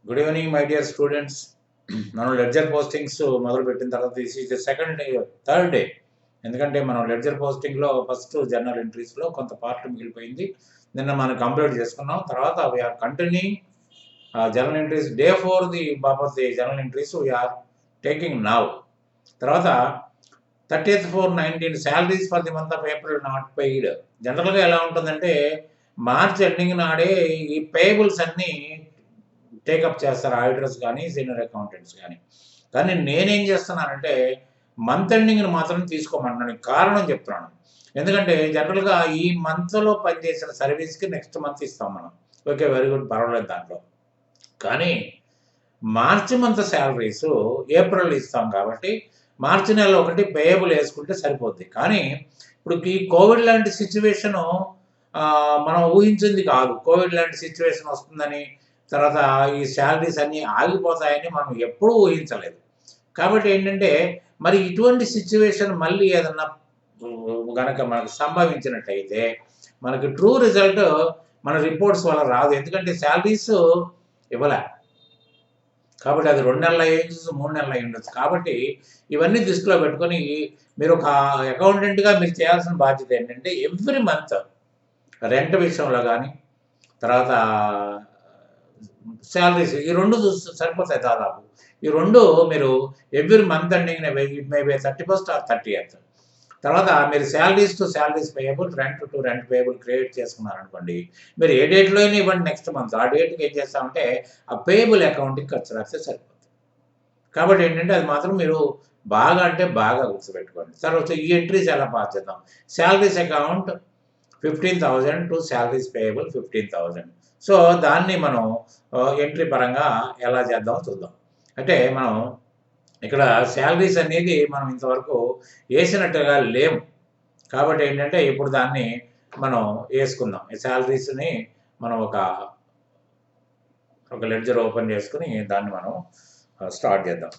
Good evening my dear students. మనం ledger postings మొదలుపెట్టిన తర్వాత this is the second day, third day. ఎందుకంటే మనం లెడ్జర్ పోస్టింగ్లో ఫస్ట్ జర్నల్ ఎంట్రీస్లో కొంత పార్ట్ మిగిలిపోయింది. నిన్న మనం కంప్లీట్ చేసుకున్నాం. తర్వాత we are continuing journal entries day 4 the బాపత్ journal entries we are taking now. తర్వాత 30/4/19 salaries for the month of April not paid. జనరల్గా ఎలా ఉంటుందంటే మార్చ్ ఎండింగ్ నాడే ఈ పేయబుల్స్ అన్నీ టేకప్ చేస్తారు ఆడిటర్స్ కానీ సీనియర్ అకౌంటెంట్స్ కానీ. కానీ నేనేం చేస్తున్నానంటే మంత్ ఎండింగ్ని మాత్రం తీసుకోమన్నాను. కారణం చెప్తున్నాను. ఎందుకంటే జనరల్గా ఈ మంత్లో పనిచేసిన సర్వీస్కి నెక్స్ట్ మంత్ ఇస్తాం మనం. ఓకే, వెరీ గుడ్, పర్వాలేదు దాంట్లో. కానీ మార్చి మంత్ శాలరీస్ ఏప్రిల్ ఇస్తాం కాబట్టి మార్చి నెల ఒకటి పేయబుల్ వేసుకుంటే సరిపోద్ది. కానీ ఇప్పుడు ఈ కోవిడ్ లాంటి సిచ్యువేషను మనం ఊహించింది కాదు. కోవిడ్ లాంటి సిచ్యువేషన్ వస్తుందని, తర్వాత ఈ శాలరీస్ అన్నీ ఆగిపోతాయని మనం ఎప్పుడూ ఊహించలేదు. కాబట్టి ఏంటంటే మరి ఇటువంటి సిచ్యువేషన్ మళ్ళీ ఏదన్నా గనక మనకు సంభవించినట్టయితే మనకి ట్రూ రిజల్ట్ మన రిపోర్ట్స్ వల్ల రాదు. ఎందుకంటే శాలరీస్ ఇవ్వలే కాబట్టి అది 2 నెలలు అయ్యి ఉండొచ్చు, 3 నెలలు అయ్యి ఉండొచ్చు. కాబట్టి ఇవన్నీ దృష్టిలో పెట్టుకొని మీరు ఒక అకౌంటెంట్గా మీరు చేయాల్సిన బాధ్యత ఏంటంటే ఎవ్రీ మంత్ రెంట్ విషయంలో కానీ, తర్వాత శాలరీస్, ఈ రెండు చూస్తే సరిపోతాయి దాదాపు. ఈ రెండు మీరు every month ending it may be 31st or 30th. తర్వాత మీరు salaries to salaries payable, rent to rent payable create చేసుకున్నారనుకోండి, మీరు ఏ డేట్లో అయినా ఇవ్వండి నెక్స్ట్ మంత్, ఆ డేట్కి ఏం చేస్తామంటే ఆ పేయబుల్ అకౌంట్కి ఖర్చు రాస్తే సరిపోతుంది. కాబట్టి ఏంటంటే అది మాత్రం మీరు బాగా అంటే బాగా గుర్తుపెట్టుకోండి. తర్వాత ఈ ఎంట్రీస్ ఎలా పాస్ చేద్దాం. Salaries account 15,000 to salaries payable 15,000. So దాన్ని మనం ఎంట్రీ పరంగా ఎలా చేద్దామో చూద్దాం. అంటే మనం ఇక్కడ శాలరీస్ అనేది మనం ఇంతవరకు వేసినట్టుగా లేము. కాబట్టి ఏంటంటే ఇప్పుడు దాన్ని మనం వేసుకుందాం. ఈ శాలరీస్ని మనం ఒక లెడ్జర్ ఓపెన్ చేసుకుని దాన్ని మనం స్టార్ట్ చేద్దాం.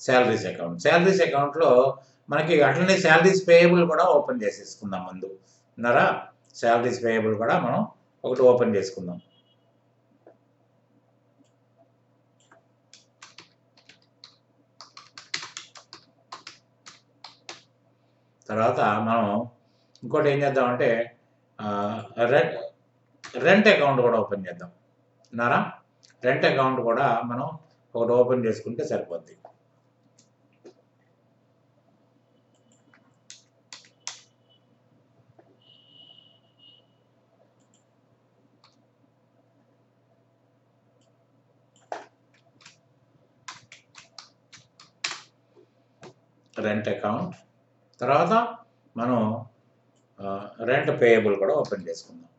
శాలరీస్ అకౌంట్లో మనకి అట్లనే శాలరీస్ పేయబుల్ కూడా ఓపెన్ చేసేసుకుందాం. ముందు ఉన్నారా, శాలరీస్ పేయబుల్ కూడా మనం ఒకటి ఓపెన్ చేసుకుందాం. తర్వాత మనం ఇంకోటి ఏం చేద్దామంటే రెంట్ అకౌంట్ కూడా ఓపెన్ చేద్దాం. ఉన్నారా, రెంట్ అకౌంట్ కూడా మనం ఒకటి ఓపెన్ చేసుకుంటే సరిపోద్ది. రెంట్ అకౌంట్ తర్వాత మనం రెంట్ పేయబుల్ కూడా ఓపెన్ చేసుకుందాం.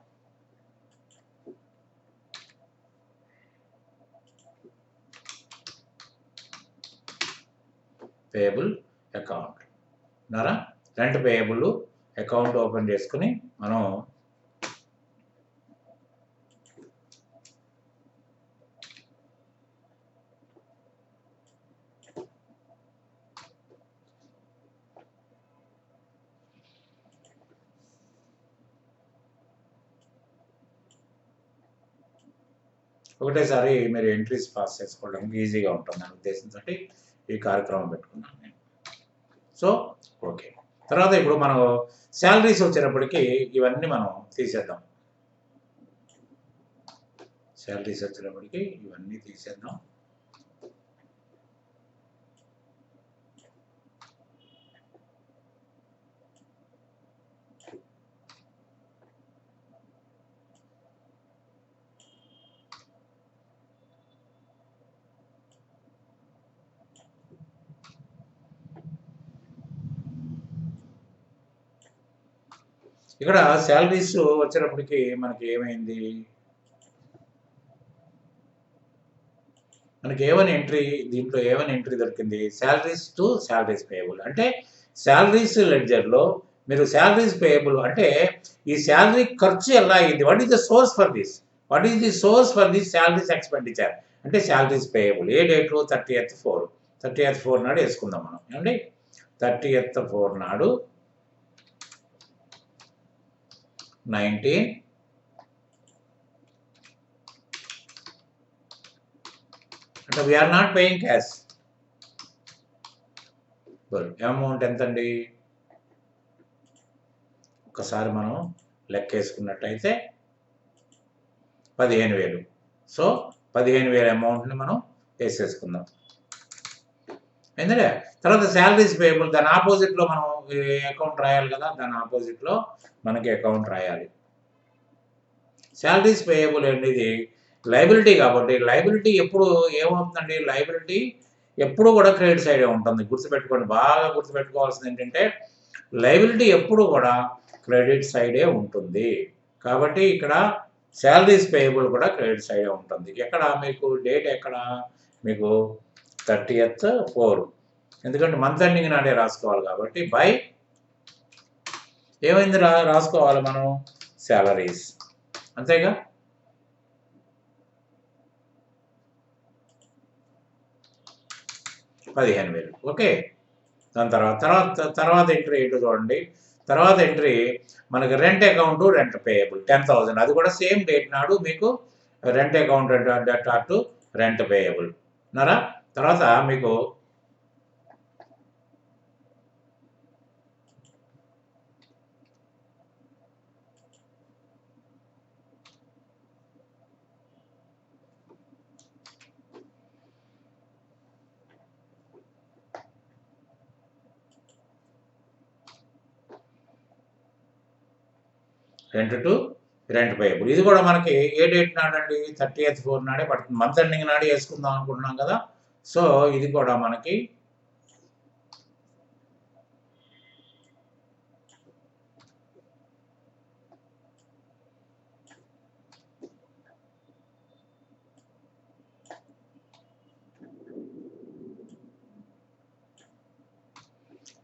పేయబుల్ అకౌంట్ ఉన్నారా, రెంట్ పేయబుల్ అకౌంట్ ఓపెన్ చేసుకుని మనం ఒకటేసారి మీరు ఎంట్రీస్ పాస్ చేసుకోవడానికి ఈజీగా ఉంటుంది అనే ఉద్దేశంతో ఈ కార్యక్రమం పెట్టుకున్నాను నేను. సో ఓకే, తర్వాత ఇప్పుడు మనం శాలరీస్ వచ్చేటప్పటికి ఇవన్నీ మనం తీసేద్దాం. శాలరీస్ వచ్చేటప్పటికి ఇవన్నీ తీసేద్దాం. ఇక్కడ శాలరీస్ వచ్చేటప్పటికి మనకి ఏమైంది, మనకి ఏవన్ ఎంట్రీ, దీంట్లో ఏవన్ ఎంట్రీ దొరికింది, శాలరీస్ టు శాలరీస్ పేయబుల్. అంటే శాలరీస్ లెడ్జర్లో మీరు శాలరీస్ పేయబుల్ అంటే ఈ శాలరీ ఖర్చు ఎలా అయింది, what is the source for this, what is the source for the salaries expenditure అంటే శాలరీస్ పేయబుల్ ఏ డేట్లో 30th 4 నాడు వేసుకుందాం మనం ఏమండి 30th 4 నాడు 19 అంటే we are not paying cash amount ఎంతండి ఒకసారి మనం లెక్కేసుకున్నట్టయితే 15,000 సో 15,000 అమౌంట్ని మనం వేసేసుకుందాం ఎందుకంటే తర్వాత శాలరీస్ పేయబుల్ దాని ఆపోజిట్లో మనం అకౌంట్ రాయాలి కదా దాని ఆపోజిట్లో మనకి అకౌంట్ రాయాలి శాలరీస్ పేయబుల్ అనేది లైబిలిటీ కాబట్టి లైబిలిటీ ఎప్పుడు ఏమవుతుందండి లైబిలిటీ ఎప్పుడు కూడా క్రెడిట్ సైడే ఉంటుంది గుర్తుపెట్టుకోండి బాగా గుర్తుపెట్టుకోవాల్సింది ఏంటంటే లైబిలిటీ ఎప్పుడు కూడా క్రెడిట్ సైడే ఉంటుంది కాబట్టి ఇక్కడ శాలరీస్ పేయబుల్ కూడా క్రెడిట్ సైడే ఉంటుంది ఎక్కడ మీకు డేట్ ఎక్కడ మీకు 30th 4 ఎందుకంటే మంత్ ఎండింగ్ నాడే రాసుకోవాలి కాబట్టి బై ఏమైంది రాసుకోవాలి మనం శాలరీస్ అంతేగా $15,000 ఓకే దాని తర్వాత ఎంట్రీ ఏంటో చూడండి తర్వాత ఎంట్రీ మనకి రెంట్ అకౌంట్ రెంట్ పేయబుల్ 10,000 అది కూడా సేమ్ డేట్ నాడు మీకు rent account to rent payable ఉన్నారా తర్వాత మీకు రెంట్ టు రెంట్ పేయబుల్ ఇది కూడా మనకి ఏ డేట్ నాడండి 30th 4 నాడే పడుతుంది మంత్ ఎండింగ్ నాడే వేసుకుందాం అనుకుంటున్నాం కదా సో ఇది కూడా మనకి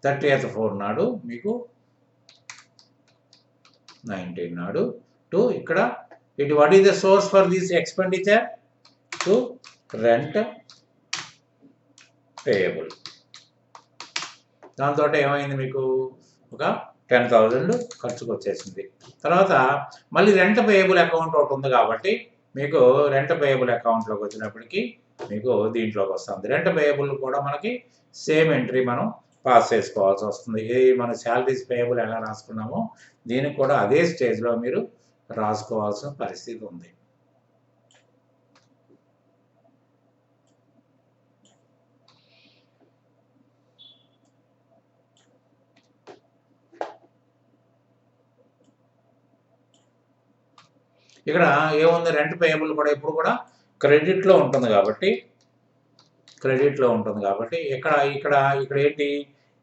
థర్టీయత్ 4 నాడు మీకు 19 నాడు టు ఇక్కడ it what is the source for this expenditure to rent payable దాంతో ఏమైంది మీకు ఒక 10,000 ఖర్చుకు వచ్చేసింది తర్వాత మళ్ళీ రెంట్ పేయబుల్ అకౌంట్ ఒకటి ఉంది కాబట్టి మీకు రెంట్ పేయబుల్ అకౌంట్లోకి వచ్చినప్పటికీ మీకు దీంట్లోకి వస్తుంది రెంట్ పేయబుల్ కూడా మనకి సేమ్ ఎంట్రీ మనం పాస్ చేసుకోవాల్సి వస్తుంది ఇది మన శాలరీస్ పేయబుల్ ఎలా రాసుకున్నామో దీనికి కూడా అదే స్టేజ్లో మీరు రాసుకోవాల్సిన పరిస్థితి ఉంది ఇక్కడ ఏముంది రెంట్ పేయబుల్ కూడా ఎప్పుడు కూడా క్రెడిట్లో ఉంటుంది కాబట్టి ఇక్కడ ఏంటి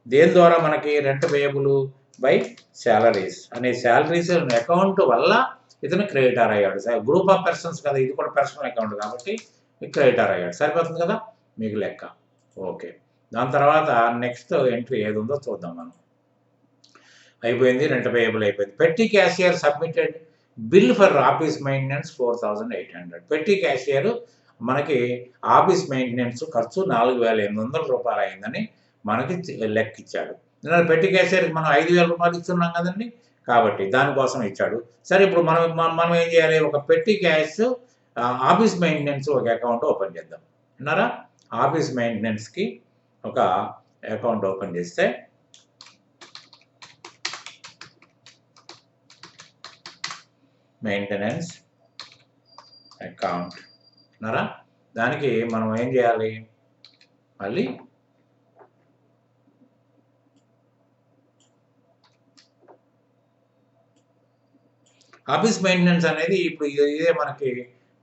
దేని ద్వారా మనకి రెంట్ పేయబుల్ బై శాలరీస్ అనే శాలరీస్ అకౌంట్ వల్ల ఇతను క్రెడిటర్ అయ్యాడు గ్రూప్ ఆఫ్ పర్సన్స్ కదా ఇది కూడా పర్సనల్ అకౌంట్ కాబట్టి క్రెడిటర్ అయ్యాడు సరిపోతుంది కదా మీకు లెక్క ఓకే దాని తర్వాత నెక్స్ట్ ఎంట్రీ ఏది ఉందో చూద్దాం మనం అయిపోయింది రెంట్ పేయబుల్ అయిపోయింది పెట్టి cashier submitted bill for office maintenance 4,800 పెట్టి క్యాషియర్ మనకి ఆఫీస్ మెయింటెనెన్స్ ఖర్చు 4,800 రూపాయలు అయిందని మనకి లెక్కిచ్చాడు పెట్టి క్యాషియర్కి మనం 5,000 రూపాయలు ఇస్తున్నాం కదండి కాబట్టి దానికోసం ఇచ్చాడు సరే ఇప్పుడు మనం ఏం చేయాలి ఒక పెట్టి క్యాష్ ఆఫీస్ మెయింటెనెన్స్ ఒక అకౌంట్ ఓపెన్ చేద్దాం విన్నారా ఆఫీస్ మెయింటెనెన్స్కి ఒక అకౌంట్ ఓపెన్ చేస్తే మెయింటెనెన్స్ అకౌంట్ ఉన్నారా దానికి మనం ఏం చేయాలి మళ్ళీ ఆఫీస్ మెయింటెనెన్స్ అనేది ఇప్పుడు ఇదే మనకి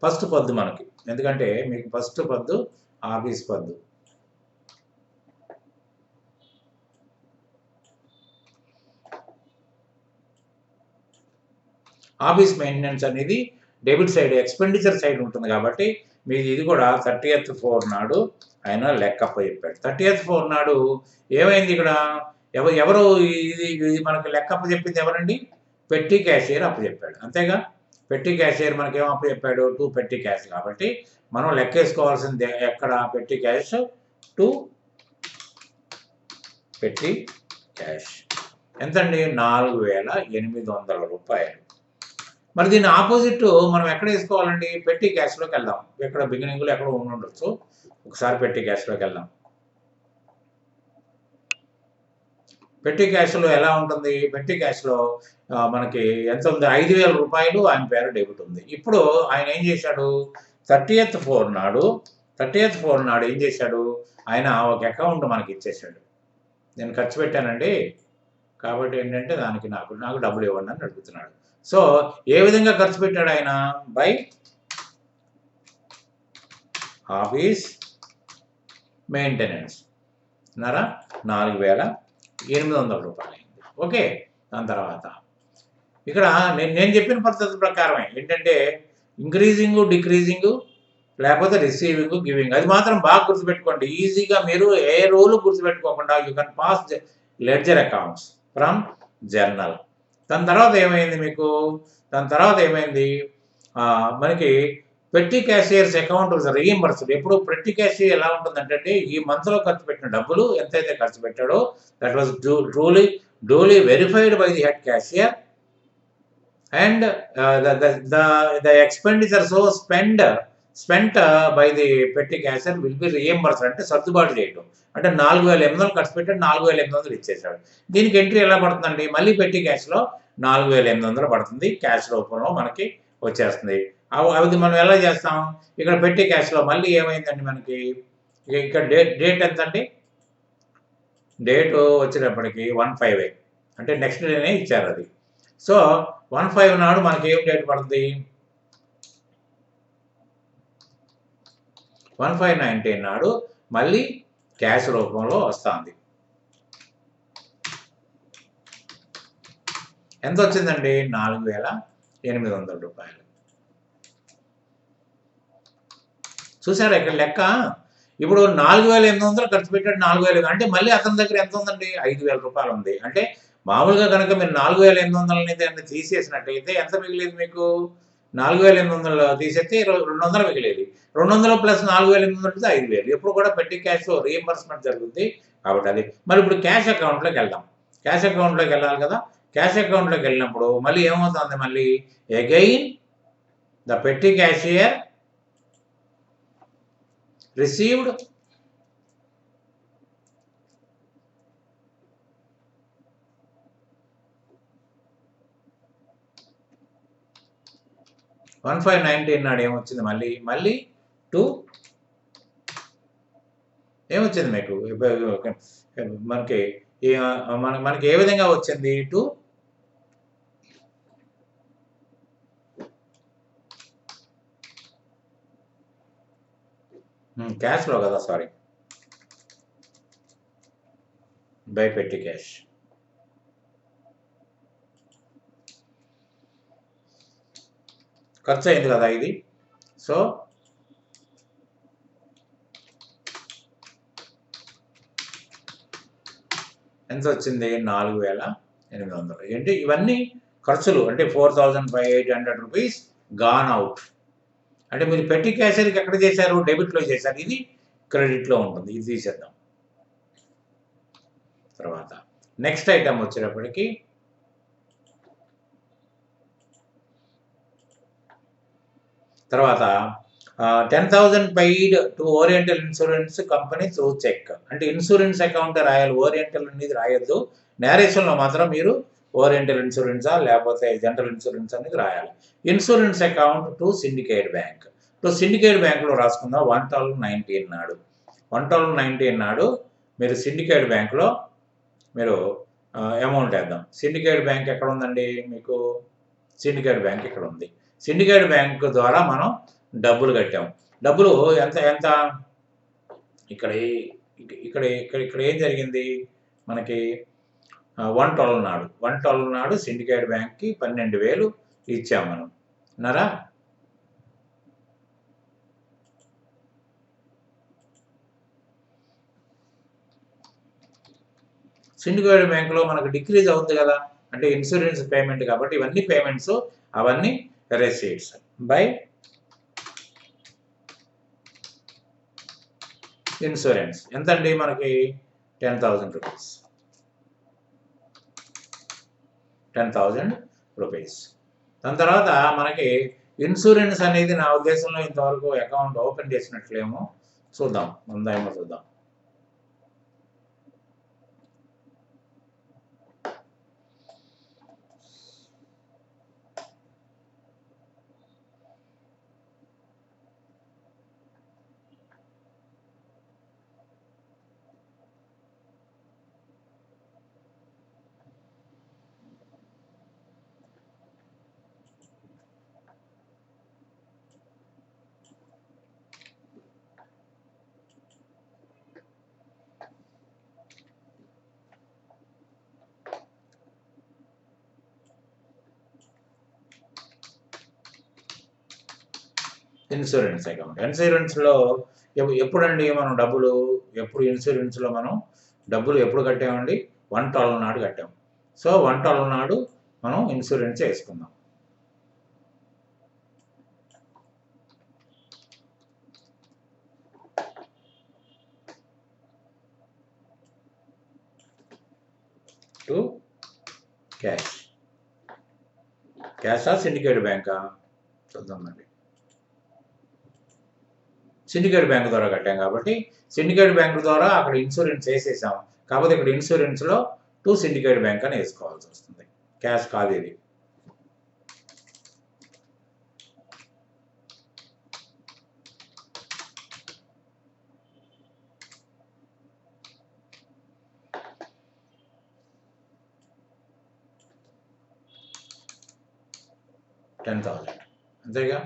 ఫస్ట్ పద్దు మనకి ఎందుకంటే మీకు ఫస్ట్ పద్దు ఆఫీస్ పద్దు ఆఫీస్ మెయింటెనెన్స్ అనేది డెబిట్ సైడ్ ఎక్స్పెండిచర్ సైడ్ ఉంటుంది కాబట్టి మీది ఇది కూడా 30th 4 నాడు ఆయన లెక్కప్ప చెప్పాడు 30th 4 నాడు ఏమైంది ఇక్కడ ఎవరు ఇది మనకి లెక్కప్ప చెప్పింది ఎవరండి పెట్టి క్యాషియర్ అప్పచెప్పాడు అంతేగా పెట్టి క్యాషియర్ మనకేమో అప్పు చెప్పాడు 2 పెట్టి క్యాష్ కాబట్టి మనం లెక్కేసుకోవాల్సింది ఎక్కడ పెట్టి క్యాష్ 2 పెట్టి క్యాష్ ఎంతండి 4800 రూపాయలు. మరి దీని ఆపోజిట్ మనం ఎక్కడ వేసుకోవాలండి పెట్టి క్యాష్లోకి వెళ్దాం. ఎక్కడ బిగినింగ్లో ఎక్కడ ఉండొచ్చు, ఒకసారి పెట్టి క్యాష్లోకి వెళ్దాం. పెట్టి క్యాష్లో ఎలా ఉంటుంది, పెట్టి క్యాష్లో మనకి ఎంత ఉంది 5000 రూపాయలు ఆయన పేరు డెబిట్ ఉంది. ఇప్పుడు ఆయన ఏం చేశాడు 30th 4 నాడు ఏం చేశాడు ఆయన ఒక అకౌంట్ మనకి ఇచ్చేసాడు. నేను ఖర్చు పెట్టానండి కాబట్టి ఏంటంటే దానికి నాకు డబ్బులు ఇవ్వండి అని అడుగుతున్నాడు. సో ఏ విధంగా ఖర్చు పెట్టాడు ఆయన బై ఆఫీస్ మెయింటెనెన్స్ అన్నారా 4800 రూపాయలు అయింది. ఓకే, దాని తర్వాత ఇక్కడ నేను చెప్పిన పద్ధతి ప్రకారమే ఏంటంటే ఇంక్రీజింగ్ డిక్రీజింగ్ లేకపోతే రిసీవింగ్ గివింగ్, అది మాత్రం బాగా గుర్తుపెట్టుకోండి. ఈజీగా మీరు ఏ రూలు గుర్తుపెట్టుకోకుండా you can pass ledger accounts from journal. దాని తర్వాత ఏమైంది మనకి పెట్టి క్యాషియర్స్ అకౌంట్ రీయింబర్స్డ్. ఎప్పుడు పెట్టి క్యాషియర్ ఎలా ఉంటుందంటే ఈ మంత్లో ఖర్చు పెట్టిన డబ్బులు ఎంతైతే ఖర్చు పెట్టాడో that was డూలీ verified by the head cashier and the expenditure so spent by the petty cashier will be reimbursed. అంటే సర్దుబాటు చేయడం అంటే 4800 ఖర్చు పెట్టాడు 4800 ఇచ్చేసాడు. దీనికి ఎంట్రీ ఎలా పడుతుందండి మళ్ళీ పెట్టి క్యాష్లో 4800 పడుతుంది, క్యాష్ రూపంలో మనకి వచ్చేస్తుంది. అది మనం ఎలా చేస్తాం ఇక్కడ పెట్టి క్యాష్లో మళ్ళీ ఏమైందండి మనకి ఇక్కడ డేట్ ఎంత అండి, డేట్ వచ్చేటప్పటికి 15 అంటే నెక్స్ట్ డేనే ఇచ్చారు అది. సో 15 నాడు మనకి ఏం డేట్ పడుతుంది 15/19 నాడు మళ్ళీ క్యాష్ రూపంలో వస్తుంది. ఎంత వచ్చిందండి 4800 రూపాయలు. చూసారా ఇక్కడ లెక్క. ఇప్పుడు 4800 ఖర్చు పెట్టాడు 4000 అంటే మళ్ళీ అతని దగ్గర ఎంత ఉందండి 5000 రూపాయలు ఉంది. అంటే మామూలుగా కనుక మీరు 4800 తీసేసినట్టయితే ఎంత మిగిలేదు మీకు 4800 తీసేస్తే 200 మిగిలేదు. 200 ప్లస్ 4800 అంటే 5000. ఎప్పుడు కూడా పెట్టి క్యాష్ రీఎంబర్స్మెంట్ జరుగుతుంది కాబట్టి అది. మరి ఇప్పుడు క్యాష్ అకౌంట్లోకి వెళ్దాం. క్యాష్ అకౌంట్లోకి వెళ్ళాలి కదా. క్యాష్ అకౌంట్లోకి వెళ్ళినప్పుడు మళ్ళీ ఏమవుతుంది మళ్ళీ అగైన్ ద పెట్టి క్యాషియర్ రిసీవ్డ్ $1519 నాడు ఏమొచ్చింది మళ్ళీ 2 ఏమొచ్చింది మీకు మనకి ఏ విధంగా వచ్చింది 2 క్యాష్లో కదా సారీ బై పెట్టి క్యాష్. ఖర్చు అయింది కదా ఇది. సో ఎంత వచ్చింది 4800. ఏంటి ఇవన్నీ ఖర్చులు అంటే 4800 రూపీస్ గాన్ అవుట్. అంటే మీరు పెట్టి క్యాషియర్కి ఎక్కడ చేశారు డెబిట్లో చేశారు, ఇది క్రెడిట్లో ఉంటుంది. ఇది తీసేద్దాం. తర్వాత నెక్స్ట్ ఐటమ్ వచ్చేటప్పటికి తర్వాత 10,000 paid to Oriental Insurance company through cheque. అంటే ఇన్సూరెన్స్ అకౌంట్ రాయాలి, ఓరియంటల్ అనేది రాయొద్దు. నేరేషన్లో మాత్రం మీరు ఓరియంటల్ ఇన్సూరెన్సా లేకపోతే జనరల్ ఇన్సూరెన్స్ అనేది రాయాలి. Insurance account to syndicate bank. Syndicate బ్యాంక్లో రాసుకుందాం 1/12/19 నాడు. 1/12/19 నాడు మీరు సిండికేట్ బ్యాంక్లో మీరు అమౌంట్ వేద్దాం. సిండికేట్ బ్యాంక్ ఎక్కడ ఉందండి మీకు, సిండికేట్ బ్యాంక్ ఇక్కడ ఉంది. సిండికేట్ బ్యాంక్ ద్వారా మనం డబ్బులు కట్టాం. డబ్బులు ఎంత ఇక్కడ ఏం జరిగింది మనకి 1/12 నాడు సిండికేట్ బ్యాంక్కి 12,000 ఇచ్చాం మనం అన్నారా. సిండికేట్ బ్యాంక్లో మనకు డిక్రీజ్ అవుతుంది కదా, అంటే ఇన్సూరెన్స్ పేమెంట్ కాబట్టి ఇవన్నీ పేమెంట్స్ అవన్నీ receipts by ఇన్సూరెన్స్. ఎంతండి మనకి 10,000 రూపీస్. 10,000 రూపీస్. దాని తర్వాత మనకి ఇన్సూరెన్స్ అనేది నా ఉద్దేశంలో ఇంతవరకు అకౌంట్ ఓపెన్ చేసినట్లేమో చూద్దాం, ఉందేమో చూద్దాం. Insurance account. ఇన్సూరెన్స్లో ఎప్పుడండి మనం డబ్బులు ఇన్సూరెన్స్లో మనం డబ్బులు ఎప్పుడు కట్టామండి? 112 నాడు కట్టాం. సో 112 నాడు మనం ఇన్సూరెన్స్ వేసుకుందాం. టు క్యాషా సిండికేట్ బ్యాంకా చూద్దామండి. సిండికేట్ బ్యాంక్ ద్వారా కట్టాం కాబట్టి సిండికేట్ బ్యాంక్ ద్వారా అక్కడ ఇన్సూరెన్స్ వేసేసాం. కాకపోతే ఇక్కడ ఇన్సూరెన్స్లో టు సిండికేట్ బ్యాంక్ అని వేసుకోవాల్సి వస్తుంది. క్యాష్ కాదు ఇది. $10,000 అంతేగా.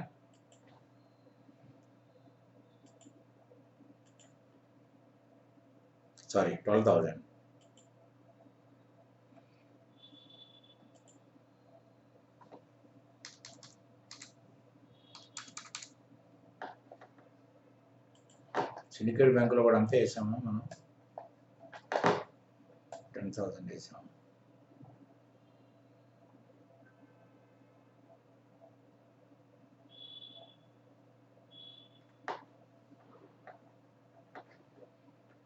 సారీ 12,000. సిండికేట్ బ్యాంకులో కూడా అంతే వేసాము మనం. 10,000 వేసాము.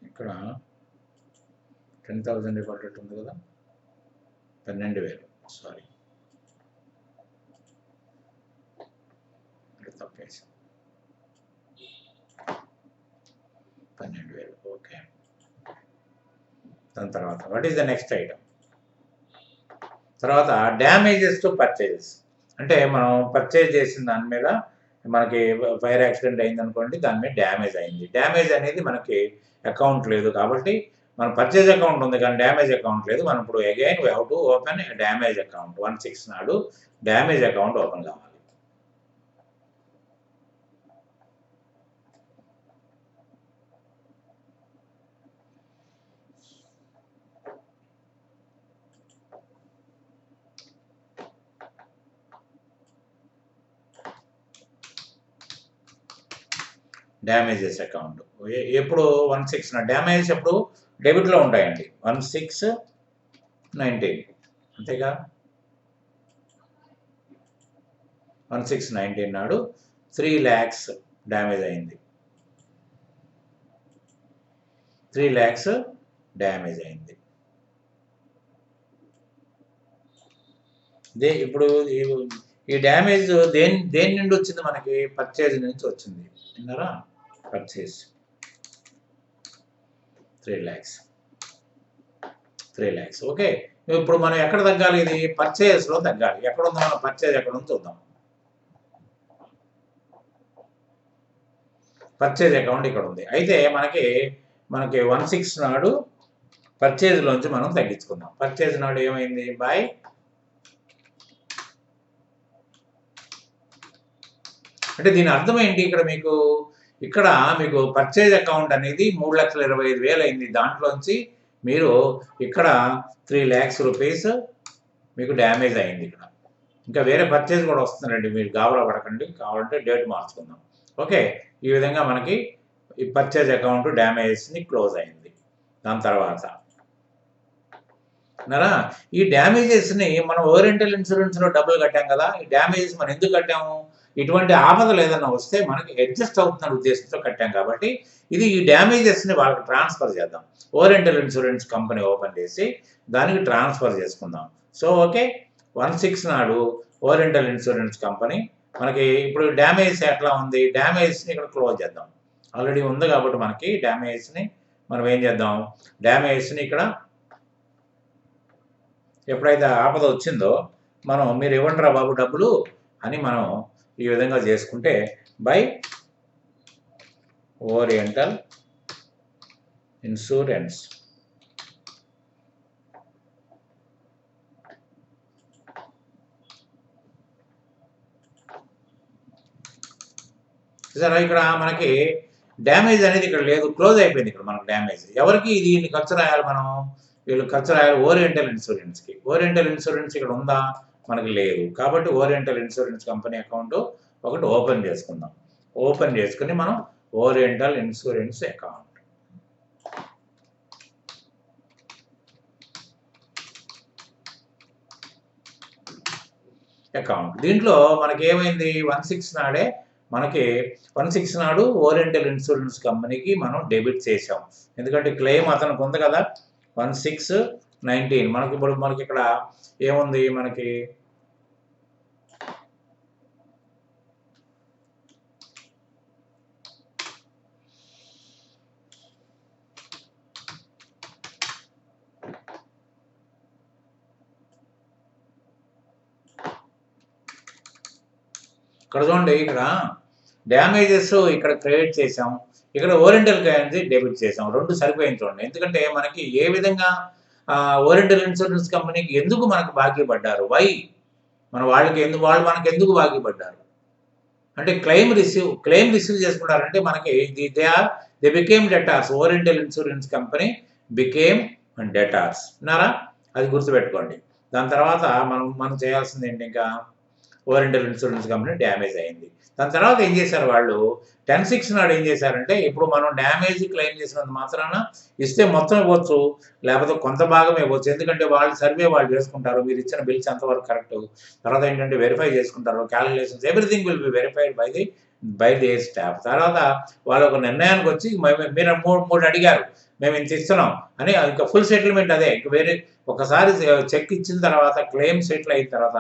ఇక్కడ 10,000 పడ్డట్టు ఉంది కదా. 12,000. సారీ, ఇక్కడ తప్పేసాం. 12,000. ఓకే. దాని తర్వాత what is the next item? తర్వాత డ్యామేజెస్ టు పర్చేజెస్. అంటే మనం పర్చేజ్ చేసిన దాని మీద మనకి ఫైర్ యాక్సిడెంట్ అయింది అనుకోండి, దాని మీద డ్యామేజ్ అయింది. డ్యామేజ్ అనేది మనకి అకౌంట్ లేదు కాబట్టి మన పర్చేజ్ అకౌంట్ ఉంది కానీ డ్యామేజ్ అకౌంట్ లేదు. మనం ఇప్పుడు again we have to open damage account. 16 నాడు డ్యామేజ్ అకౌంట్ ఓపెన్ కావాలి. డ్యామేజెస్ అకౌంట్ ఎప్పుడు 16 డ్యామేజెస్ ఎప్పుడు డెబిట్లో ఉంటాయండి. 1619 అంతేగా. 1619 నాడు 3 lakhs డ్యామేజ్ అయింది. 3 lakhs డ్యామేజ్ అయింది. ఇప్పుడు ఈ డ్యామేజ్ దేని నుండి వచ్చింది? మనకి పర్చేజ్ నుంచి వచ్చింది. విన్నారా? Purchase 3 lakhs. ఓకే. ఇప్పుడు మనం ఎక్కడ తగ్గాలి? ఇది పర్చేజ్లో తగ్గాలి. ఎక్కడ ఉందో మనం పర్చేజ్ ఎక్కడ ఉందో చూద్దాం. పర్చేజ్ అకౌంట్ ఇక్కడ ఉంది. అయితే మనకి 16 నాడు పర్చేజ్లోంచి మనం తగ్గించుకుందాం. పర్చేజ్ నాడు ఏమైంది? బై అంటే దీని అర్థం ఏంటి? ఇక్కడ మీకు పర్చేజ్ అకౌంట్ అనేది 3,25,000 అయింది. దాంట్లోంచి మీరు ఇక్కడ 3 lakhs రూపీస్ మీకు డ్యామేజ్ అయింది. ఇక్కడ ఇంకా వేరే పర్చేజ్ కూడా వస్తుందండి, మీరు గాబరా పడకండి. కావాలంటే డేట్ మార్చుకుందాం. ఓకే. ఈ విధంగా మనకి ఈ పర్చేజ్ అకౌంట్ డ్యామేజ్ని క్లోజ్ అయింది. దాని తర్వాత అన్నారా? ఈ డ్యామేజెస్‌ని మనం ఓరియంటల్ ఇన్స్యూరెన్స్‌లో డబ్బులు కట్టాం కదా! ఈ డ్యామేజెస్ మనం ఎందుకు కట్టాము? ఇటువంటి ఆపదలు ఏదైనా వస్తే మనకి అడ్జస్ట్ అవుతుందనే ఉద్దేశంతో కట్టాం కాబట్టి, ఇది ఈ డ్యామేజెస్‌ని వాళ్ళకి ట్రాన్స్‌ఫర్ చేద్దాం. ఓరియంటల్ ఇన్స్యూరెన్స్ కంపెనీ ఓపెన్ చేసి దానికి ట్రాన్స్‌ఫర్ చేసుకుందాం. So, okay. 16 నాడు ఓరియంటల్ ఇన్స్యూరెన్స్ కంపెనీ మనకి ఇప్పుడు డ్యామేజ్ ఎట్లా ఉంది? డ్యామేజ్‌ని ఇక్కడ క్లోజ్ చేద్దాం. ఆల్రెడీ ఉంది కాబట్టి మనకి డ్యామేజ్‌ని మనం ఏం చేద్దాం? డ్యామేజ్‌ని ఇక్కడ ఎప్పుడైతే ఆపద వచ్చిందో మనం మీరు ఇవ్వండిరా బాబు డబ్బులు అని మనం ఈ విధంగా చేసుకుంటే బై ఓరియంటల్ ఇన్సూరెన్స్ సరే ఇక్కడ మనకి డ్యామేజ్ అనేది ఇక్కడ లేదు, క్లోజ్ అయిపోయింది ఇక్కడ మనకు డ్యామేజ్. ఎవరికి దీన్ని ఖర్చు రాయాలి మనం? వీళ్ళు ఖర్చు రాయాలి ఓరియంటల్ ఇన్సూరెన్స్కి. ఓరియంటల్ ఇన్సూరెన్స్ ఇక్కడ ఉందా? మనకి లేదు. కాబట్టి ఓరియంటల్ ఇన్సూరెన్స్ కంపెనీ అకౌంట్ ఒకటి ఓపెన్ చేసుకుందాం. ఓపెన్ చేసుకుని మనం ఓరియంటల్ ఇన్సూరెన్స్ అకౌంట్ దీంట్లో మనకి ఏమైంది 16 నాడే మనకి 16 నాడు ఓరియంటల్ ఇన్సూరెన్స్ కంపెనీకి మనం డెబిట్ చేసాం. ఎందుకంటే క్లెయిమ్ అతనికి ఉంది కదా 16/19 మనకి ఇప్పుడు మనకి ఇక్కడ ఏముంది మనకి ఇక్కడ చూడండి, ఇక్కడ డ్యామేజెస్ ఇక్కడ క్రెడిట్ చేసాం, ఇక్కడ ఓరియంటల్ అనేది డెబిట్ చేసాం. రెండు సరిపోయింది చూడండి. ఎందుకంటే మనకి ఏ విధంగా ఓరియంటల్ ఇన్సూరెన్స్ కంపెనీకి ఎందుకు మనకు బాకీ పడ్డారు? వై మన వాళ్ళకి ఎందుకు వాళ్ళు మనకి ఎందుకు బాకీ పడ్డారు అంటే క్లెయిమ్ రిసీవ్ చేసుకున్నారంటే మనకి they became debtors. Oriental Insurance company became debtors ఉన్నారా? అది గుర్తుపెట్టుకోండి. దాని తర్వాత మనం చేయాల్సింది ఏంటి? ఇంకా ఓరియంటల్ ఇన్సూరెన్స్ కంపెనీ డ్యామేజ్ అయింది. దాని తర్వాత ఏం చేశారు వాళ్ళు 10/6 నాడు ఏం చేశారంటే ఇప్పుడు మనం డ్యామేజ్ క్లెయిమ్ చేసినంత మాత్రాన ఇస్తే మొత్తం ఇవ్వచ్చు, లేకపోతే కొంత భాగం ఇవ్వచ్చు. ఎందుకంటే వాళ్ళు సర్వే వాళ్ళు చేసుకుంటారు, మీరు ఇచ్చిన బిల్స్ ఎంతవరకు కరెక్ట్, తర్వాత ఏంటంటే వెరిఫై చేసుకుంటారు, calculations everything will be verified by the staff. తర్వాత వాళ్ళు ఒక నిర్ణయానికి వచ్చి మీరు మూడు అడిగారు, మేము ఇంత ఇస్తున్నాం అని ఇంకా ఫుల్ సెటిల్మెంట్ అదే. ఇంక వేరే ఒకసారి చెక్ ఇచ్చిన తర్వాత క్లెయిమ్ సెటిల్ అయిన తర్వాత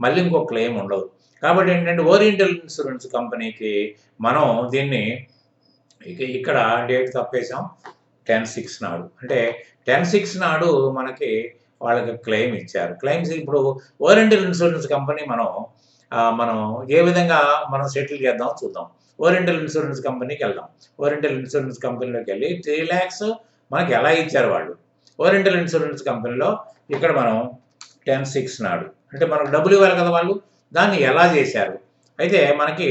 మళ్ళీ ఇంకో క్లెయిమ్ ఉండదు. కాబట్టి ఏంటంటే ఓరియంటల్ ఇన్సూరెన్స్ కంపెనీకి మనం దీన్ని ఇక్కడ డేట్ తప్పేసాం 10/6 నాడు. అంటే 10/6 నాడు మనకి వాళ్ళకి క్లెయిమ్ ఇచ్చారు. క్లెయిమ్స్ ఇప్పుడు ఓరియంటల్ ఇన్సూరెన్స్ కంపెనీ మనం ఏ విధంగా మనం సెటిల్ చేద్దాం చూద్దాం. ఓరియంటల్ ఇన్సూరెన్స్ కంపెనీకి వెళ్దాం. ఓరియంటల్ ఇన్సూరెన్స్ కంపెనీలోకి వెళ్ళి 3 lakhs మనకి ఎలా ఇచ్చారు వాళ్ళు? ఓరియంటల్ ఇన్సూరెన్స్ కంపెనీలో ఇక్కడ మనం 10/6 నాడు అంటే మనకు డబ్బులు ఇవ్వాలి కదా వాళ్ళు, దాన్ని ఎలా చేశారు? అయితే మనకి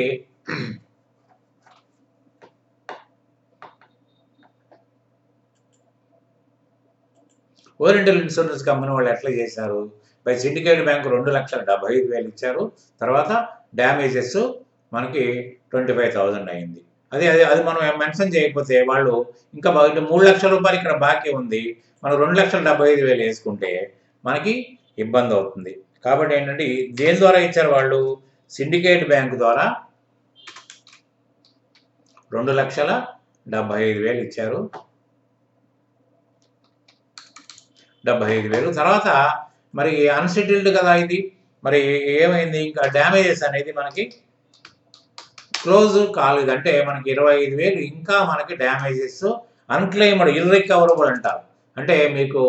ఓరియంటల్ ఇన్సూరెన్స్ కంపెనీ వాళ్ళు ఎట్లా చేశారు? బై సిండికేట్ బ్యాంక్ 2,75,000 ఇచ్చారు. తర్వాత డ్యామేజెస్ మనకి 25,000 అయింది. అది మనం మెన్షన్ చేయకపోతే వాళ్ళు ఇంకా 3,00,000 రూపాయలు ఇక్కడ బాకీ ఉంది, మనం 2,75,000 వేసుకుంటే మనకి ఇబ్బంది అవుతుంది. కాబట్టి ఏంటంటే దేని ద్వారా ఇచ్చారు వాళ్ళు? సిండికేట్ బ్యాంక్ ద్వారా 2,75,000 ఇచ్చారు. 75,000 తర్వాత మరి అన్సెటిల్డ్ కదా ఇది, మరి ఏమైంది? ఇంకా డ్యామేజెస్ అనేది మనకి క్లోజ్ కాలేదు. అంటే మనకి 25,000 ఇంకా మనకి డ్యామేజెస్ అన్క్లెయిమ్డ్ ఇర్రికవరబుల్ అంటారు. అంటే మీకు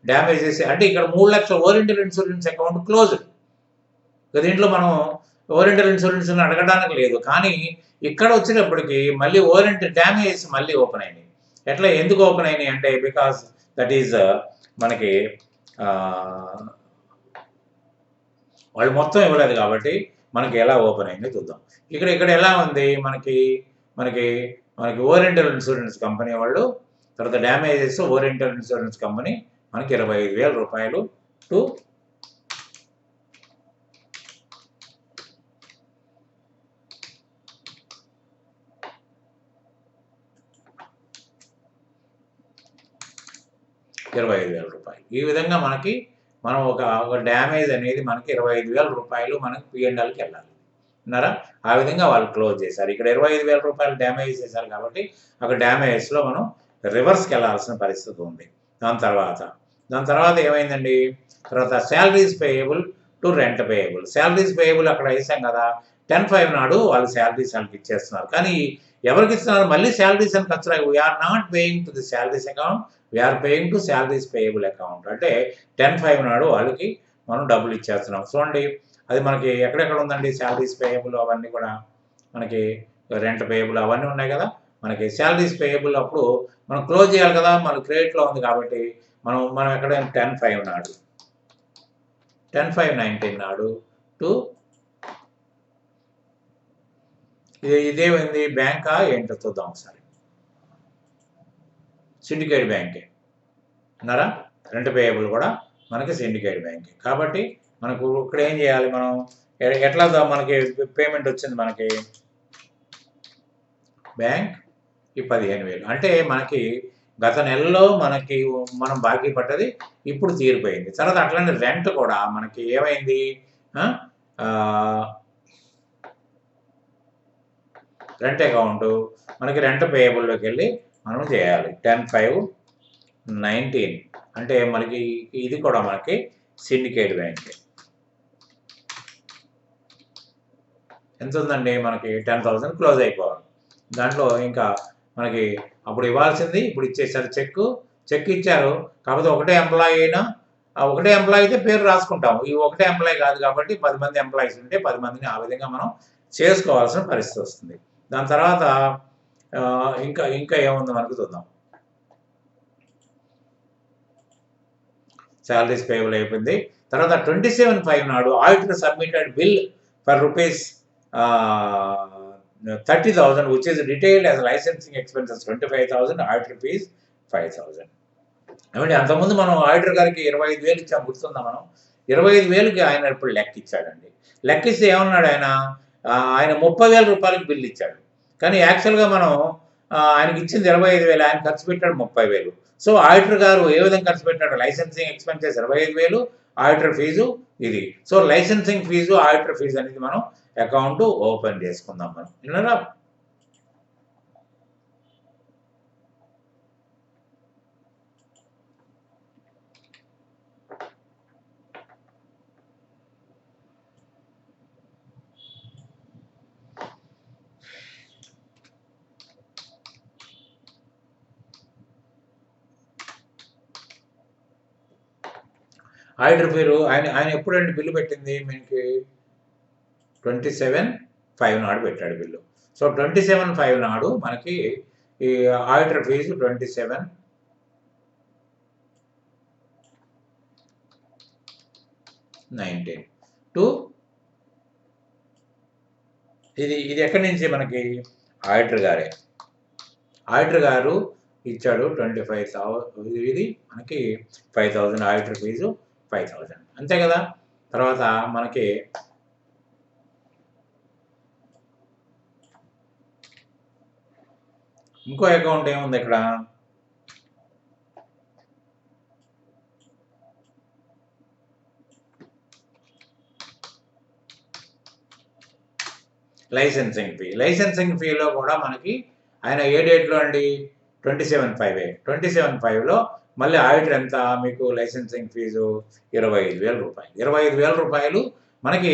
డ్యామేజెస్ అంటే ఇక్కడ 3,00,000 ఓరియంటల్ ఇన్సూరెన్స్ అకౌంట్ క్లోజ్డ్. దీంట్లో మనం ఓరియంటల్ ఇన్సూరెన్స్ అడగడానికి లేదు. కానీ ఇక్కడ వచ్చేటప్పటికి మళ్ళీ ఓరియంటల్ డ్యామేజెస్ మళ్ళీ ఓపెన్ అయినాయి. ఎట్లా ఎందుకు ఓపెన్ అయినాయి అంటే బికాస్ దట్ ఈజ్ మనకి వాళ్ళు మొత్తం ఇవ్వలేదు కాబట్టి మనకి ఎలా ఓపెన్ అయిందో చూద్దాం. ఇక్కడ ఎలా ఉంది మనకి మనకి మనకి ఓరియంటల్ ఇన్సూరెన్స్ కంపెనీ వాళ్ళు తర్వాత డ్యామేజెస్ ఓరియంటల్ ఇన్సూరెన్స్ కంపెనీ మనకి 25,000 రూపాయలు టు 25,000 రూపాయలు. ఈ విధంగా మనం ఒక డ్యామేజ్ అనేది మనకి 25,000 రూపాయలు మనకి P&Lకి వెళ్ళాలి. విన్నారా? ఆ విధంగా వాళ్ళు క్లోజ్ చేశారు. ఇక్కడ 25,000 రూపాయలు డ్యామేజ్ చేశారు కాబట్టి అక్కడ డ్యామేజ్‌లో మనం రివర్స్‌కెళ్ళాల్సిన పరిస్థితి ఉంది. దాని తర్వాత ఏమైందండి? తర్వాత salaries payable to rent payable. Salaries payable అక్కడ వేసాం కదా! 10/5 నాడు వాళ్ళు సాలరీస్ వాళ్ళకి ఇచ్చేస్తున్నారు. కానీ ఎవరికిస్తున్నారు? మళ్ళీ సాలరీస్ అని ఖర్చులు we are not paying to the salaries account. We are paying to salaries payable account. అంటే 10/5 నాడు వాళ్ళకి మనం డబ్బులు ఇచ్చేస్తున్నాం. చూడండి అది మనకి ఎక్కడెక్కడ ఉందండి సాలరీస్ పేయబుల్ అవన్నీ కూడా మనకి రెంట్ పేయబుల్ అవన్నీ ఉన్నాయి కదా! మనకి సాలరీస్ పేయబుల్ అప్పుడు మనం క్లోజ్ చేయాలి కదా! మన క్రెడిట్‌లో ఉంది కాబట్టి మనం ఎక్కడ 10/5 నాడు 10/5/19 నాడు టు ఇదేమైంది బ్యాంకా ఏంటో చూద్దాం ఒకసారి. సిండికేట్ బ్యాంకే అన్నారా? రెంట్ పేయబుల్ కూడా మనకి సిండికేట్ బ్యాంకే. కాబట్టి మనకు ఇక్కడ ఏం చేయాలి మనం? ఎట్లా మనకి పేమెంట్ వచ్చింది మనకి బ్యాంక్ ఈ 15,000 అంటే మనకి గత నెలలో మనం బాకీ పడ్డది ఇప్పుడు తీరిపోయింది. తర్వాత అట్లాంటి రెంట్ కూడా మనకి ఏమైంది? రెంట్ అకౌంట్ మనకి రెంట్ పేయబుల్లోకి వెళ్ళి మనం చేయాలి. 10/5/19 అంటే మనకి ఇది కూడా మనకి సిండికేట్ బ్యాంక్. ఎంత ఉందండి మనకి 10,000 క్లోజ్ అయిపోవాలి. దాంట్లో ఇంకా మనకి అప్పుడు ఇవ్వాల్సింది ఇప్పుడు ఇచ్చేసారు. చెక్ ఇచ్చారు. కాకపోతే ఒకటే ఎంప్లాయీ అయినా ఒకటే ఎంప్లాయీ అయితే పేరు రాసుకుంటాము. ఈ ఒకటే ఎంప్లాయీ కాదు కాబట్టి 10 మంది ఎంప్లాయీస్ ఉంటే 10 మందిని ఆ విధంగా మనం చేసుకోవాల్సిన పరిస్థితి వస్తుంది. దాని తర్వాత ఇంకా ఏముందో మనకు చూద్దాం. సాలరీస్ పేయబుల్ అయిపోయింది. తర్వాత 27/5 నాడు auditor submitted bill for rupees 30,000 which is detailed as licensing expenses 25,000, auditor fees 5,000. ఏమంటే అంతకుముందు మనం ఆడిటర్ గారికి 25,000 ఇచ్చాం గుర్తుందా మనం? 25,000కి ఆయన ఇప్పుడు లెక్క ఇచ్చాడండి. లెక్క ఇస్తే ఏమన్నాడు ఆయన? ఆయన 30,000 రూపాయలకి బిల్లు ఇచ్చాడు. కానీ యాక్చువల్‌గా మనం ఆయనకి ఇచ్చింది 25,000 ఆయన ఖర్చు పెట్టాడు 30,000. సో ఆడిటర్ గారు ఏ విధంగా ఖర్చు పెట్టాడు? లైసెన్సింగ్ ఎక్స్‌పెన్సెస్ 25,000 ఆడిటర్ ఫీజు ఇది. So licensing fee, auditor fee అనేది మనం అకౌంట్ ఓపెన్ చేసుకుందాం మనం. విన్నారా? ఆడిటర్ పేరు ఆయన ఎప్పుడండి బిల్లు పెట్టింది మనకి 27/5 నాడు పెట్టాడు బిల్లు. సో 27/5 నాడు మనకి ఈ ఆడిటర్ ఫీజు 27/19 టు ఇది ఎక్కడి నుంచి మనకి ఆడిటర్ గారే. ఆడిటర్ గారు ఇచ్చాడు 25,000 ఇది మనకి 5,000 ఆడిటర్ ఫీజు 5,000 అంతే కదా. తర్వాత మనకి ఇంకో అకౌంట్ ఏముంది ఇక్కడ? లైసెన్సింగ్ ఫీలో కూడా మనకి ఆయన ఏ డేట్లో అండి? 27/5లో మళ్ళీ ఆడిటర్ ఎంత మీకు లైసెన్సింగ్ ఫీజు 25,000 రూపాయలు. 25,000 రూపాయలు మనకి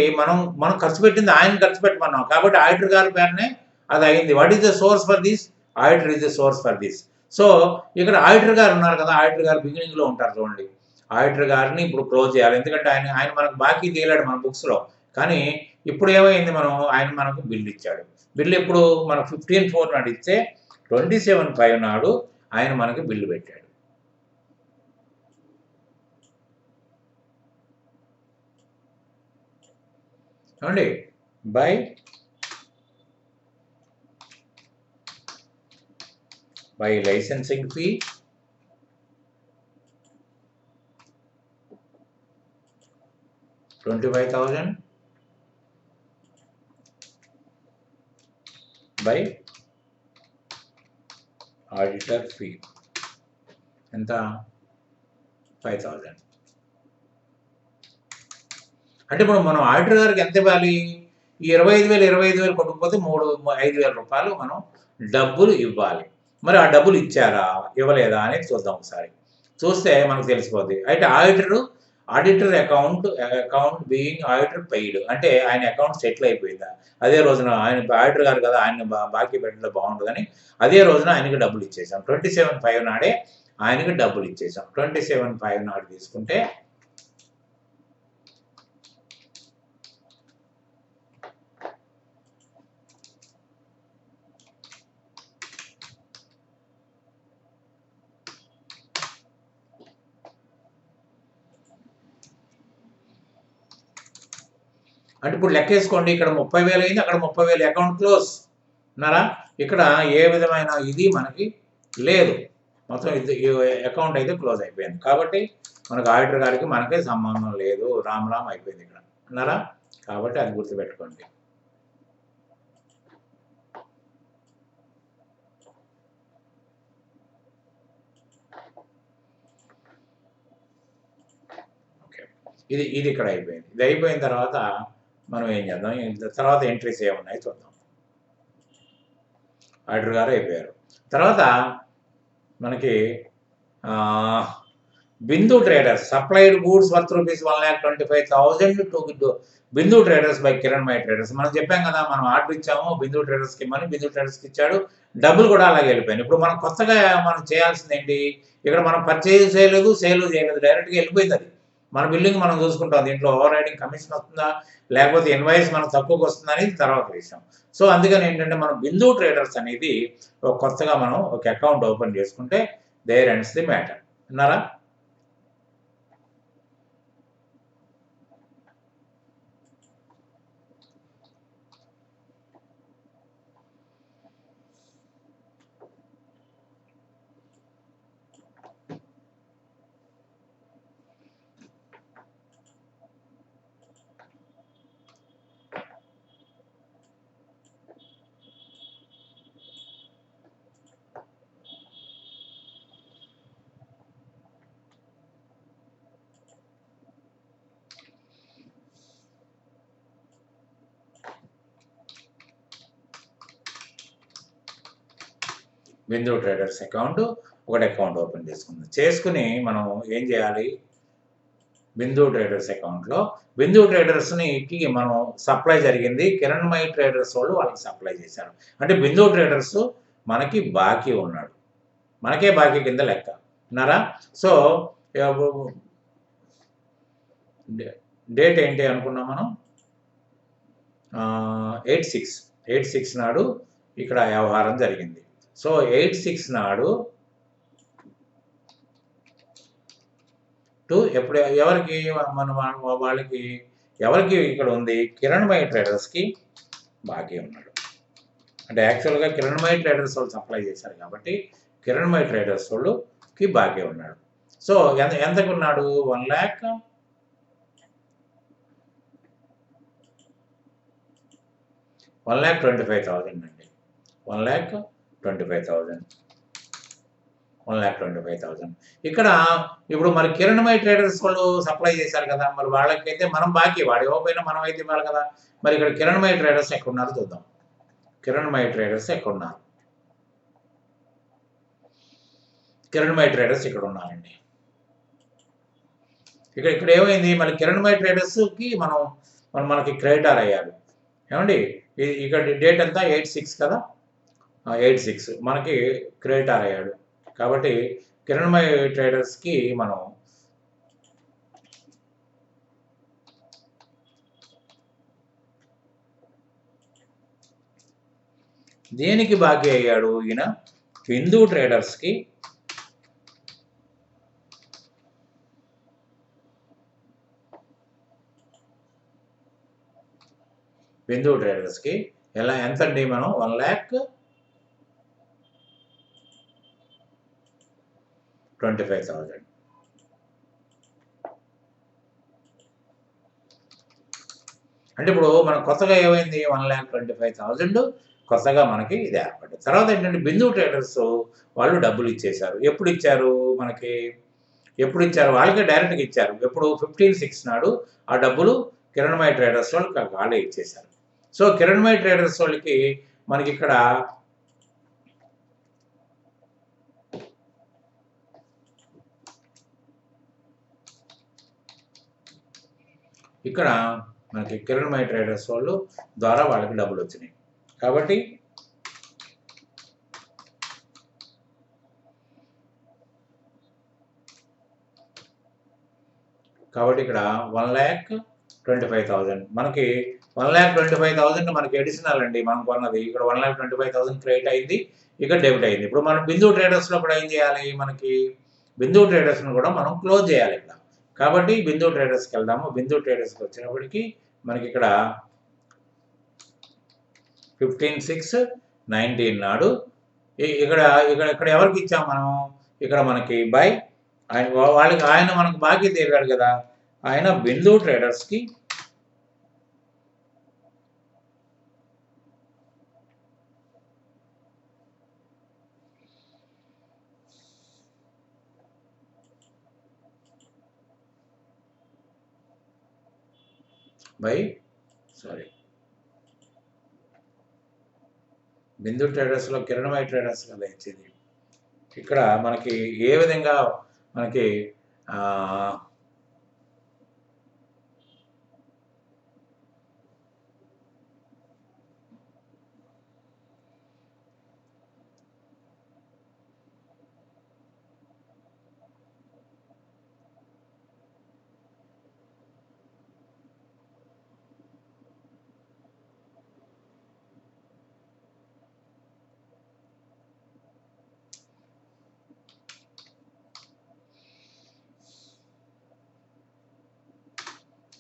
మనం ఖర్చు పెట్టింది ఆయన ఖర్చు పెట్టమన్నాం కాబట్టి ఆడిటర్ గారి పేరునే అది అయింది. What is the source for this? Auditor is the source for this. So ఇక్కడ ఆడిటర్ గారు ఉన్నారు కదా, ఆడిటర్ గారు బిగినింగ్లో ఉంటారు చూడండి. ఆడిటర్ గారిని ఇప్పుడు క్లోజ్ చేయాలి. ఎందుకంటే ఆయన మనకు బాకీ తీయలేడు మన బుక్స్లో. కానీ ఇప్పుడు ఏమైంది? ఆయన మనకు బిల్లు ఇచ్చాడు. బిల్లు ఎప్పుడు మనం 15/4 నాడు ఇస్తే 27/5 నాడు ఆయన మనకి బిల్లు పెట్టాడు. ఏమండి? By licensing fee $25,000 by auditor fee ఎంత? 5,000. అంటే ఇప్పుడు మనం ఆడిటర్ గారికి ఎంత ఇవ్వాలి? ఈ 25,000 కొట్టుకుపోతే 5,000 రూపాయలు మనం డబ్బులు ఇవ్వాలి. మరి ఆ డబ్బులు ఇచ్చారా? ఇవ్వలేదా? అనేది చూద్దాం ఒకసారి. చూస్తే మనకు తెలిసిపోద్ది. అయితే auditor account being auditor paid అంటే ఆయన అకౌంట్ సెటిల్ అయిపోయిందా? అదే రోజున ఆయన ఆడిటర్ గారు కదా! ఆయన బాకీ పెట్టడం బాగుండదని అదే రోజున ఆయనకి డబ్బులు ఇచ్చేసాం. 27/5 నాడే ఆయనకి డబ్బులు ఇచ్చేసాం. 27/5 నాడు తీసుకుంటే అంటే ఇప్పుడు లెక్కేసుకోండి. ఇక్కడ 30,000 అయింది. అక్కడ 30,000 అకౌంట్ క్లోజ్. ఉన్నారా? ఇక్కడ ఏ విధమైన ఇది మనకి లేదు. మొత్తం ఈ అకౌంట్ అయితే క్లోజ్ అయిపోయింది. కాబట్టి మనకు ఆడిటర్ గారికి మనకే సంబంధం లేదు. రామ్ అయిపోయింది ఇక్కడ. ఉన్నారా? కాబట్టి అది గుర్తుపెట్టుకోండి. ఓకే. ఇది ఇక్కడ అయిపోయింది. ఇది అయిపోయిన తర్వాత మనం ఏం చేద్దాం? తర్వాత ఎంట్రీస్ ఏమున్నాయి చూద్దాం. ఆడిటర్ గారు అయిపోయారు. తర్వాత మనకి Bindu traders supplied goods worth ₹1,25,000 to Bindu traders by Kiranmayi traders. మనం చెప్పాం కదా, మనం ఆర్డర్ ఇచ్చాము బిందు ట్రేడర్స్కి ఇమ్మని, బిందు ట్రేడర్స్కి ఇచ్చాడు, డబ్బులు కూడా అలాగే వెళ్ళిపోయాయి. ఇప్పుడు మనం కొత్తగా మనం చేయాల్సింది ఏంటి? ఇక్కడ మనం పర్చేజ్ చేయలేదు, సేల్ చేయలేదు, డైరెక్ట్గా వెళ్ళిపోయింది. అది మన బిల్లింగ్ మనం చూసుకుంటాం. దీంట్లో ఓవర్ రైడింగ్ కమిషన్ వస్తుందా, లేకపోతే ఇన్వాయిస్ మనకు తక్కువకి వస్తుందా అనేది తర్వాత విషయం. సో అందుకని ఏంటంటే మనం బిందు ట్రేడర్స్ అనేది కొత్తగా మనం ఒక అకౌంట్ ఓపెన్ చేసుకుంటే దేర్ ఎండ్స్ ది మ్యాటర్. విన్నారా? బిందు ట్రేడర్స్ అకౌంట్ ఒకటి అకౌంట్ ఓపెన్ చేసుకుని మనం ఏం చేయాలి? బిందు ట్రేడర్స్ అకౌంట్లో బిందు ట్రేడర్స్కి మనం సప్లై జరిగింది. కిరణ్మయి ట్రేడర్స్ వాళ్ళు వాళ్ళకి సప్లై చేశారు. అంటే బిందు ట్రేడర్స్ మనకి బాకీ ఉన్నాడు, మనకే బాకీ కింద లెక్క. ఉన్నారా? సో డేట్ ఏంటి అనుకున్నాం మనం? 8/6 నాడు ఇక్కడ వ్యవహారం జరిగింది. సో 8/6 నాడు టు ఎప్పుడు ఎవరికి వాళ్ళకి ఎవరికి ఇక్కడ ఉంది? కిరణ్మయి ట్రేడర్స్కి బాకీ ఉన్నాడు. అంటే యాక్చువల్గా కిరణ్మయి ట్రేడర్స్ వాళ్ళు సప్లై చేశారు కాబట్టి కిరణ్మయి ట్రేడర్స్ వాళ్ళకి బాకీ ఉన్నాడు. సో ఎంతకు ఉన్నాడు? 1,25,000 అండి. 1,25,000 ఇక్కడ ఇప్పుడు మరి కిరణ్మయి ట్రేడర్స్ వాళ్ళు సప్లై చేశారు కదా, మరి వాళ్ళకైతే మనం బాకీ, వాడు ఇవ్వకపోయినా మనం అయితే ఇవ్వాలి కదా. మరి ఇక్కడ కిరణ్మయి ట్రేడర్స్ ఎక్కడున్నారు చూద్దాం. కిరణ్మయి ట్రేడర్స్ ఎక్కడున్నారు? కిరణ్మయి ట్రేడర్స్ ఇక్కడ ఉన్నారండి. ఇక్కడ ఏమైంది? మళ్ళీ కిరణ్మయి ట్రేడర్స్కి మనకి క్రెడిటార్ అయ్యారు. ఏమండి? ఇక్కడ డేట్ అంతా 8/6 కదా, 8/6 మనకి క్రెడిటార్ అయ్యాడు. కాబట్టి కిరణ్మయి ట్రేడర్స్కి మనం దేనికి బాకీ అయ్యాడు? ఈయన బిందు ట్రేడర్స్కి ఎలా ఎంతండి? మనం 1,25,000. అంటే ఇప్పుడు మనం కొత్తగా ఏమైంది? 1,25,000 కొత్తగా మనకి ఇది ఏర్పడింది. తర్వాత ఏంటంటే బిందు ట్రేడర్స్ వాళ్ళు డబ్బులు ఇచ్చేశారు. ఎప్పుడు ఇచ్చారు? మనకి ఎప్పుడు ఇచ్చారు? వాళ్ళకే డైరెక్ట్‌గా ఇచ్చారు. ఎప్పుడు 15/6 నాడు ఆ డబ్బులు కిరణ్మయి ట్రేడర్స్ వాళ్ళకి వాళ్ళే ఇచ్చేశారు. సో కిరణ్మయి ట్రేడర్స్ వాళ్ళకి మనకి ఇక్కడ మనకి కిరణ్మయి ట్రేడర్స్ వాళ్ళు ద్వారా వాళ్ళకి డబ్బులు వచ్చినాయి. కాబట్టి ఇక్కడ 1,25,000 మనకి 1,25,000 మనకి అడిషనల్ అండి మనం కొన్నది. ఇక్కడ 1,25,000 క్రెడిట్ అయింది, ఇక్కడ డెబిట్ అయింది. ఇప్పుడు మనం బిందు ట్రేడర్స్లో కూడా ఏం చేయాలి? మనకి బిందు ట్రేడర్స్ను కూడా మనం క్లోజ్ చేయాలి ఇక్కడ. కాబట్టి బిందు ట్రేడర్స్కి వెళ్దాము. బిందు ట్రేడర్స్కి వచ్చినప్పటికీ మనకి ఇక్కడ 15/6/19 నాడు ఇక్కడ ఎవరికి ఇచ్చాం మనం? ఇక్కడ మనకి బై ఆయన మనకు బాకీ తీరాడు కదా, ఆయన బిందు ట్రేడర్స్కి బిందు ట్రేడర్స్లో కిరణ్మయి ట్రేడర్స్ కదా ఇచ్చేది. ఇక్కడ మనకి ఏ విధంగా మనకి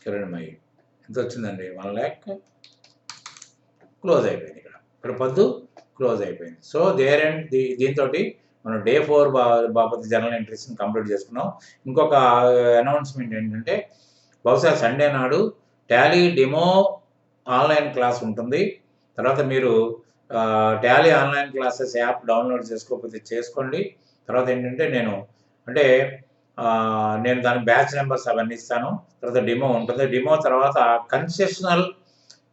కిరణ్మయి ఎంత వచ్చిందండి? 1 lakh క్లోజ్ అయిపోయింది. ఇక్కడ పొద్దు క్లోజ్ అయిపోయింది. సో దేర్ అండ్ దీంతో మనం డే 4 బాపతి జర్నల్ ఎంట్రీస్ని కంప్లీట్ చేసుకున్నాం. ఇంకొక అనౌన్స్మెంట్ ఏంటంటే బహుశా సండే నాడు టాలీ డెమో ఆన్లైన్ క్లాస్ ఉంటుంది. తర్వాత మీరు Tally online classes app download చేసుకోకపోతే చేసుకోండి. తర్వాత ఏంటంటే నేను దాని బ్యాచ్ నెంబర్స్ అవన్నీ ఇస్తాను. తర్వాత డెమో ఉంటుంది. డెమో తర్వాత concessional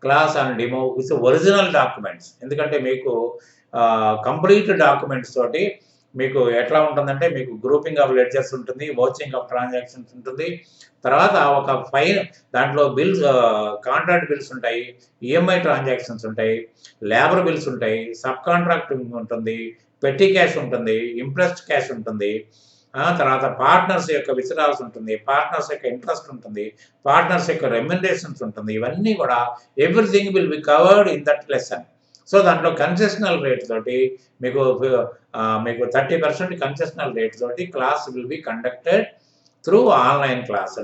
class and demo with original documents. ఎందుకంటే మీకు కంప్లీట్ డాక్యుమెంట్స్ తోటి మీకు ఎట్లా ఉంటుందంటే మీకు గ్రూపింగ్ ఆఫ్ లెడ్జర్స్ ఉంటుంది, వాచింగ్ ఆఫ్ ట్రాన్సాక్షన్స్ ఉంటుంది, తర్వాత ఒక ఫైన్ దాంట్లో బిల్స్ కాంట్రాక్ట్ బిల్స్ ఉంటాయి, ఈఎంఐ ట్రాన్సాక్షన్స్ ఉంటాయి, లేబర్ బిల్స్ ఉంటాయి, సబ్ కాంట్రాక్టింగ్ ఉంటుంది, పెట్టి క్యాష్ ఉంటుంది, ఇంట్రెస్ట్ క్యాష్ ఉంటుంది, తర్వాత పార్ట్నర్స్ యొక్క విత్డ్రాల్స్ ఉంటుంది, పార్ట్నర్స్ యొక్క ఇంట్రెస్ట్ ఉంటుంది, పార్ట్నర్స్ యొక్క రెమ్యునరేషన్స్ ఉంటుంది. ఇవన్నీ కూడా everything will be covered in that lesson. So దాంట్లో కన్సెషనల్ రేట్ తోటి మీకు 30% కన్సెషనల్ రేట్ తోటి class will be conducted through online class.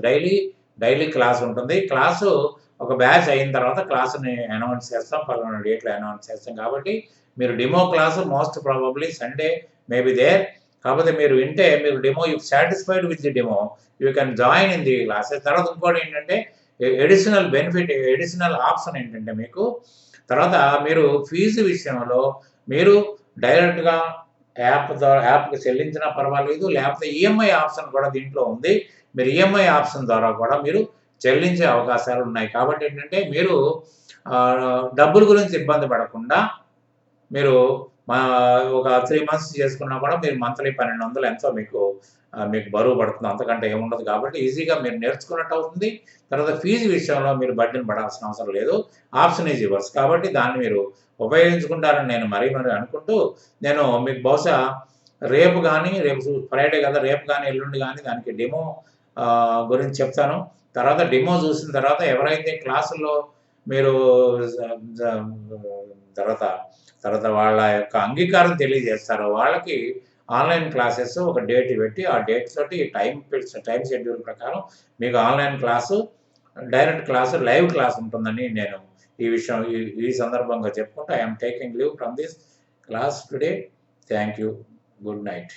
Daily class ఉంటుంది. క్లాసు ఒక బ్యాచ్ అయిన తర్వాత క్లాసుని అనౌన్స్ చేస్తాం, 11 డేట్లో అనౌన్స్ చేస్తాం. కాబట్టి మీరు demo class most probably Sunday maybe there. కాకపోతే మీరు వింటే మీరు demo you satisfied with the demo you can join in the classes. తర్వాత ఇంకోటి ఏంటంటే ఎడిషనల్ బెనిఫిట్, ఎడిషనల్ ఆప్షన్ ఏంటంటే మీకు తర్వాత మీరు ఫీజు విషయంలో మీరు డైరెక్ట్గా యాప్కి చెల్లించినా పర్వాలేదు, లేకపోతే ఈఎంఐ ఆప్షన్ కూడా దీంట్లో ఉంది. మీరు ఈఎంఐ ఆప్షన్ ద్వారా కూడా మీరు చెల్లించే అవకాశాలు ఉన్నాయి. కాబట్టి ఏంటంటే మీరు డబ్బుల గురించి ఇబ్బంది పడకుండా మీరు ఒక 3 months చేసుకున్నా కూడా మీరు మంత్లీ 1,200 ఎంతో మీకు బరువు పడుతుంది. అంతకంటే ఏముండదు. కాబట్టి ఈజీగా మీరు నేర్చుకున్నట్టు అవుతుంది. తర్వాత ఫీజు విషయంలో మీరు బడ్డీని పడాల్సిన అవసరం లేదు. Option is yours. కాబట్టి దాన్ని మీరు ఉపయోగించుకుంటారని నేను మరీ అనుకుంటూ నేను మీకు బహుశా రేపు ఫ్రైడే కదా, రేపు కానీ ఎల్లుండి కానీ దానికి డెమో గురించి చెప్తాను. తర్వాత డెమో చూసిన తర్వాత ఎవరైతే క్లాసుల్లో మీరు తర్వాత వాళ్ళ యొక్క అంగీకారం తెలియజేస్తారో వాళ్ళకి ఆన్లైన్ క్లాసెస్ ఒక డేట్ పెట్టి ఆ డేట్ తోటి టైం షెడ్యూల్ ప్రకారం మీకు online class, direct class, live class ఉంటుందని నేను ఈ సందర్భంగా చెప్పుకుంటూ I'm taking leave from this class today. Thank you. Good night.